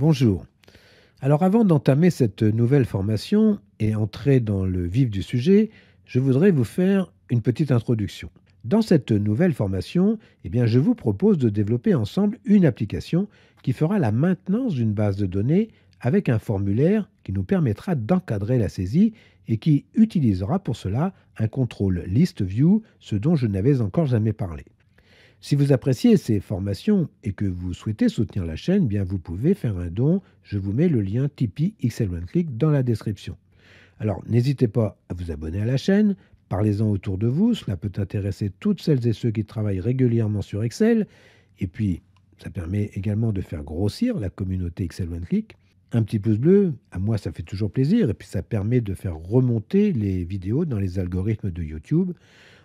Bonjour. Alors avant d'entamer cette nouvelle formation et entrer dans le vif du sujet, je voudrais vous faire une petite introduction. Dans cette nouvelle formation, je vous propose de développer ensemble une application qui fera la maintenance d'une base de données avec un formulaire qui nous permettra d'encadrer la saisie et qui utilisera pour cela un contrôle list view, ce dont je n'avais encore jamais parlé. Si vous appréciez ces formations et que vous souhaitez soutenir la chaîne, vous pouvez faire un don. Je vous mets le lien Tipeee XL One Click dans la description. Alors, n'hésitez pas à vous abonner à la chaîne, parlez-en autour de vous, cela peut intéresser toutes celles et ceux qui travaillent régulièrement sur Excel, et puis ça permet également de faire grossir la communauté XL One Click. Un petit pouce bleu, à moi ça fait toujours plaisir, et puis ça permet de faire remonter les vidéos dans les algorithmes de YouTube.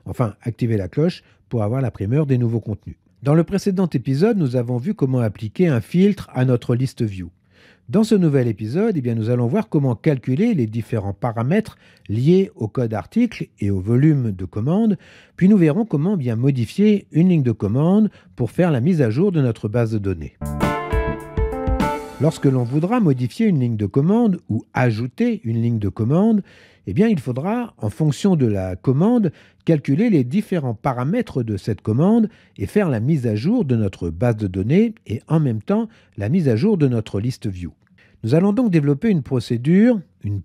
Enfin, activez la cloche pour avoir la primeur des nouveaux contenus. Dans le précédent épisode, nous avons vu comment appliquer un filtre à notre liste view. Dans ce nouvel épisode, nous allons voir comment calculer les différents paramètres liés au code article et au volume de commande, puis nous verrons comment modifier une ligne de commande pour faire la mise à jour de notre base de données. Lorsque l'on voudra modifier une ligne de commande ou ajouter une ligne de commande, il faudra, en fonction de la commande, calculer les différents paramètres de cette commande et faire la mise à jour de notre base de données et en même temps la mise à jour de notre liste view. Nous allons donc développer une procédure, une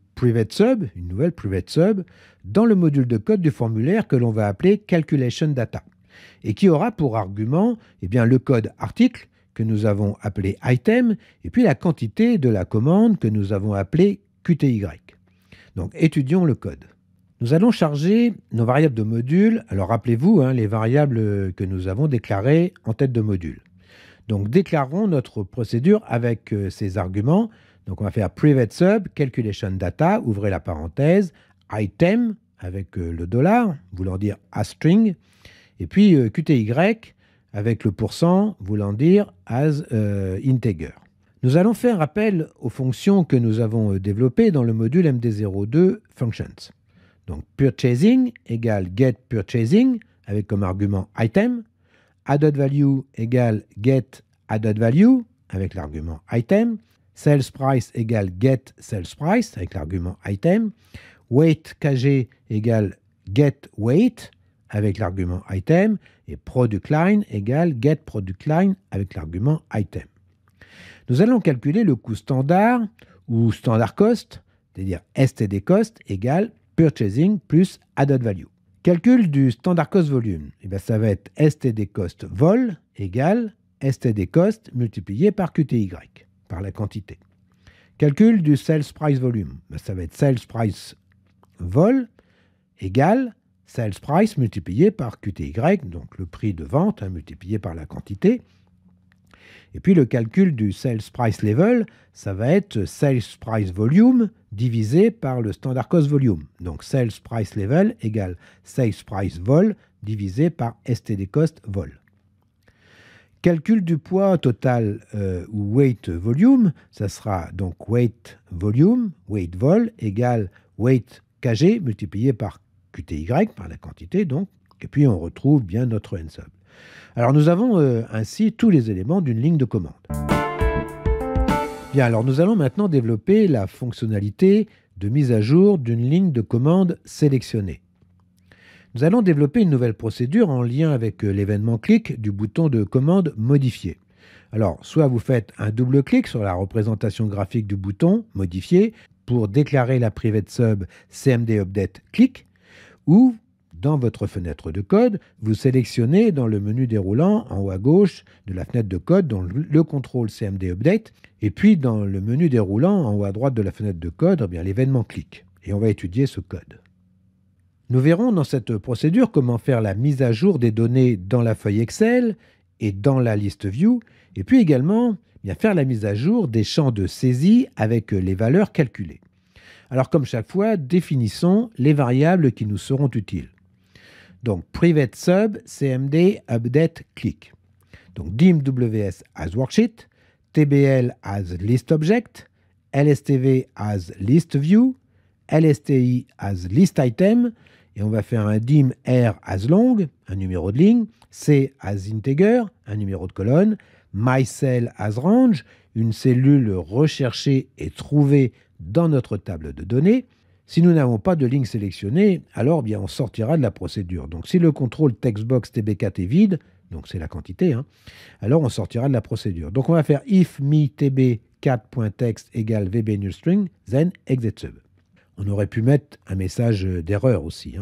nouvelle private sub, dans le module de code du formulaire que l'on va appeler calculation data et qui aura pour argument le code article que nous avons appelé item, et puis la quantité de la commande que nous avons appelée QTY. Donc, étudions le code. Nous allons charger nos variables de module. Alors, rappelez-vous les variables que nous avons déclarées en tête de module. Donc, déclarons notre procédure avec ces arguments. Donc, on va faire private sub, calculation data, ouvrez la parenthèse, item, avec le dollar, voulant dire asString, et puis QTY, avec le %, voulant dire as integer. Nous allons faire appel aux fonctions que nous avons développées dans le module MD02 Functions. Donc purchasing égale get purchasing, avec comme argument item, added value égale get added value, avec l'argument item, sales price égale get sales price, avec l'argument item, weight kg égale get weight, avec l'argument item, et product line égale get product line avec l'argument item. Nous allons calculer le coût standard ou standard cost, c'est-à-dire STD cost égale purchasing plus added value. Calcul du standard cost volume, ça va être STD cost vol égale STD cost multiplié par QTY, par la quantité. Calcul du sales price volume, ça va être sales price vol égale sales price multiplié par QTY, donc le prix de vente multiplié par la quantité. Et puis le calcul du sales price level, ça va être sales price volume divisé par le standard cost volume. Donc sales price level égale sales price vol divisé par STD cost vol. Calcul du poids total ou weight volume, ça sera donc weight volume, weight vol égale weight kg multiplié par QTY, par la quantité donc, et puis on retrouve bien notre nsub. Alors nous avons ainsi tous les éléments d'une ligne de commande. Bien, alors nous allons maintenant développer la fonctionnalité de mise à jour d'une ligne de commande sélectionnée. Nous allons développer une nouvelle procédure en lien avec l'événement clic du bouton de commande modifier. Alors, soit vous faites un double clic sur la représentation graphique du bouton modifier pour déclarer la private sub CMD update click, ou dans votre fenêtre de code, vous sélectionnez dans le menu déroulant en haut à gauche de la fenêtre de code dans le contrôle CMD update, et puis dans le menu déroulant en haut à droite de la fenêtre de code, l'événement clic. Et on va étudier ce code. Nous verrons dans cette procédure comment faire la mise à jour des données dans la feuille Excel et dans la liste view, et puis également faire la mise à jour des champs de saisie avec les valeurs calculées. Alors comme chaque fois, définissons les variables qui nous seront utiles. Donc private sub cmd update click. Donc dim ws as worksheet, tbl as list object, lstv as list view, lsti as list item, et on va faire un dim r as long, un numéro de ligne, c as integer, un numéro de colonne, mycell as range, une cellule recherchée et trouvée dans notre table de données. Si nous n'avons pas de ligne sélectionnée, alors bien, on sortira de la procédure. Donc si le contrôle textbox tb4 est vide, donc c'est la quantité, alors on sortira de la procédure. Donc on va faire if me tb4.text égale vb_newString, then exit sub. On aurait pu mettre un message d'erreur aussi,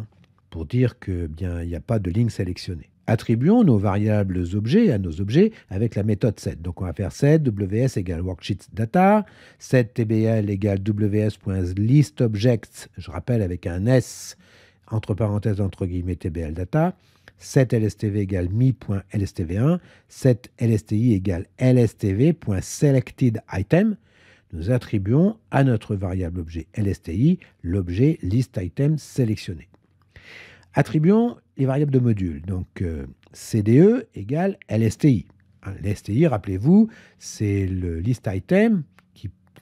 pour dire que bien il n'y a pas de ligne sélectionnée. Attribuons nos variables objets à nos objets avec la méthode set. Donc on va faire set ws égale worksheetsData, set tbl égale ws.listObjects, je rappelle avec un s entre parenthèses entre guillemets tbl data, set lstv égale me.lstv1, set lsti égale lstv.selectedItem. Nous attribuons à notre variable objet lsti l'objet listItem sélectionné. Attribuons les variables de module. Donc, CDE égale LSTI. L'STI, rappelez-vous, c'est le list item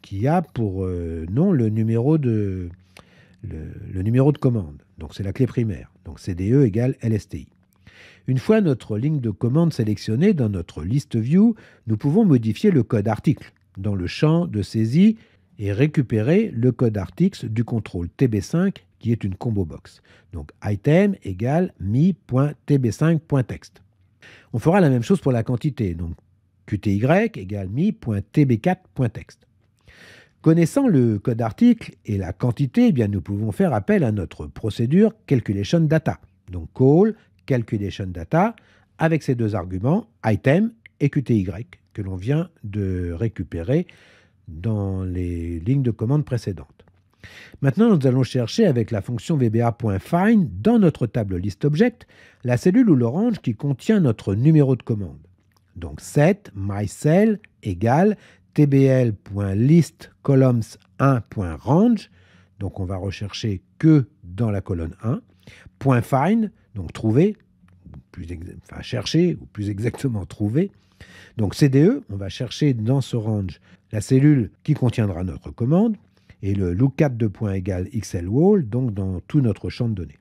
qui a pour nom le numéro de commande. Donc, c'est la clé primaire. Donc, CDE égale LSTI. Une fois notre ligne de commande sélectionnée dans notre list view, nous pouvons modifier le code article dans le champ de saisie et récupérer le code article du contrôle TB5 qui est une combo box. Donc item égale me.tb5.text. On fera la même chose pour la quantité. Donc qty égale me.tb4.text. Connaissant le code article et la quantité, bien, nous pouvons faire appel à notre procédure calculation data. Donc call calculation data avec ces deux arguments, item et qty, que l'on vient de récupérer dans les lignes de commande précédentes. Maintenant, nous allons chercher avec la fonction vba.find dans notre table listObject la cellule ou le range qui contient notre numéro de commande. Donc set myCell égale tbl.listColumns1.range. Donc on va rechercher que dans la colonne 1. .find, donc trouver, chercher, ou plus exactement trouver. Donc CDE, on va chercher dans ce range la cellule qui contiendra notre commande. Et le lookat de point égale xlwall, donc dans tout notre champ de données.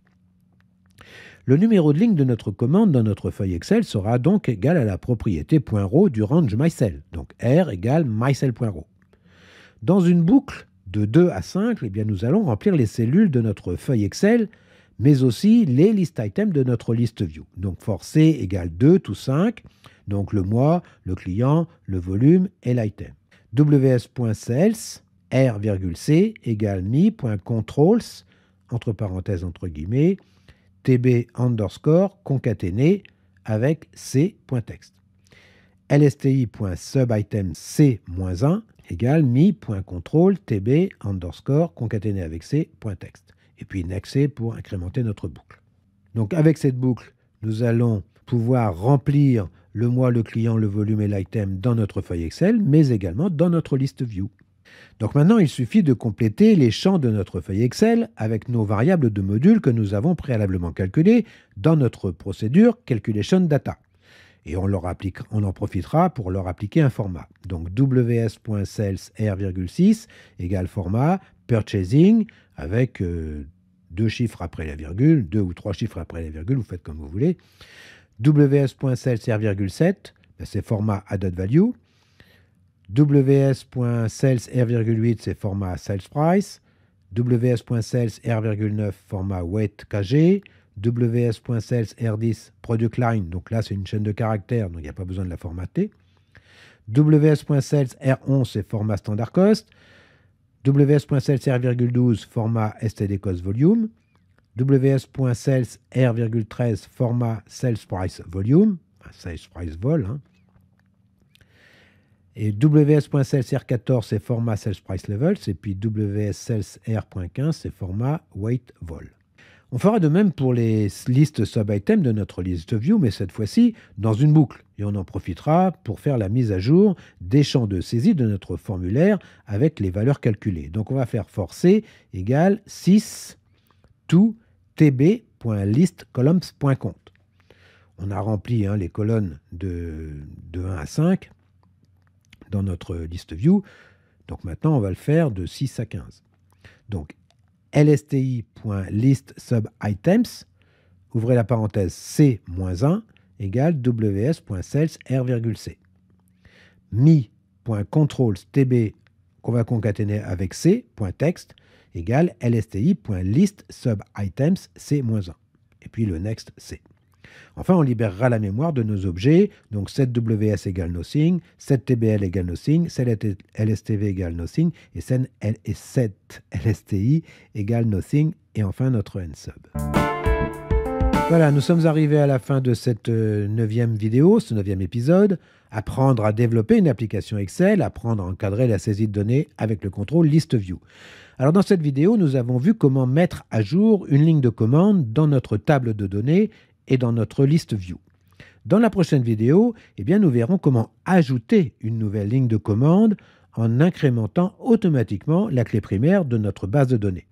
Le numéro de ligne de notre commande dans notre feuille Excel sera donc égal à la propriété .row du range myCell, donc r égale myCell.row. Dans une boucle de 2 à 5, eh bien, nous allons remplir les cellules de notre feuille Excel, mais aussi les list items de notre list view. Donc for c égale 2 to 5, donc le mois, le client, le volume et l'item. ws.sales r,c égale me.controls, entre parenthèses, entre guillemets, tb underscore concaténé avec c.text. lsti.subitem c-1 égale me.control tb underscore concaténé avec c.text. Et puis next pour incrémenter notre boucle. Donc avec cette boucle, nous allons pouvoir remplir le mois, le client, le volume et l'item dans notre feuille Excel, mais également dans notre liste view. Donc maintenant, il suffit de compléter les champs de notre feuille Excel avec nos variables de module que nous avons préalablement calculées dans notre procédure calculation data. Et on en profitera pour leur appliquer un format. Donc ws.sales r,6 égale format purchasing avec deux chiffres après la virgule, 2 ou 3 chiffres après la virgule, vous faites comme vous voulez. ws.sales r,7, c'est format added value. ws.sales r,8 c'est format sales price, ws.sales r,9 format weight kg, ws.sales r10 product line, donc là c'est une chaîne de caractères, donc il n'y a pas besoin de la formater. ws.sales r11 c'est format standard cost, ws.sales r,12 format std cost volume, ws.sales r,13 format sales price volume, sales price vol, et ws.sales r14 c'est format sales price levels, et puis ws.sales r.15 c'est format weight vol. On fera de même pour les listes sub-items de notre liste view, mais cette fois-ci dans une boucle. Et on en profitera pour faire la mise à jour des champs de saisie de notre formulaire avec les valeurs calculées. Donc on va faire for c égale 6 to tb.listcolumns.compte. On a rempli les colonnes de 1 à 5 dans notre liste view. Donc maintenant, on va le faire de 6 à 15. Donc lsti.listSubItems, ouvrez la parenthèse c-1 égale ws.sales r,c. Me lsti.controls.tb qu'on va concaténer avec c.text égale lsti.list subitems c-1. Et puis le next c. Enfin, on libérera la mémoire de nos objets, donc setWS égale nothing, setTBL égale nothing, setLSTV égale nothing, et setLSTI égale nothing, et enfin notre nsub. Voilà, nous sommes arrivés à la fin de cette 9e vidéo, ce 9e épisode. Apprendre à développer une application Excel, apprendre à encadrer la saisie de données avec le contrôle ListView. Alors dans cette vidéo, nous avons vu comment mettre à jour une ligne de commande dans notre table de données et dans notre ListView. Dans la prochaine vidéo, nous verrons comment ajouter une nouvelle ligne de commande en incrémentant automatiquement la clé primaire de notre base de données.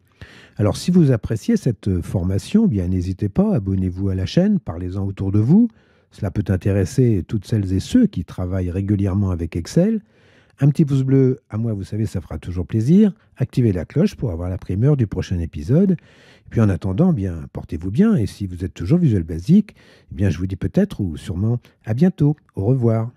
Alors si vous appréciez cette formation, n'hésitez pas, abonnez-vous à la chaîne, parlez-en autour de vous. Cela peut intéresser toutes celles et ceux qui travaillent régulièrement avec Excel. Un petit pouce bleu, à moi, vous savez, ça fera toujours plaisir. Activez la cloche pour avoir la primeur du prochain épisode. Et puis en attendant, portez-vous bien. Et si vous êtes toujours Visual Basic, je vous dis peut-être ou sûrement à bientôt. Au revoir.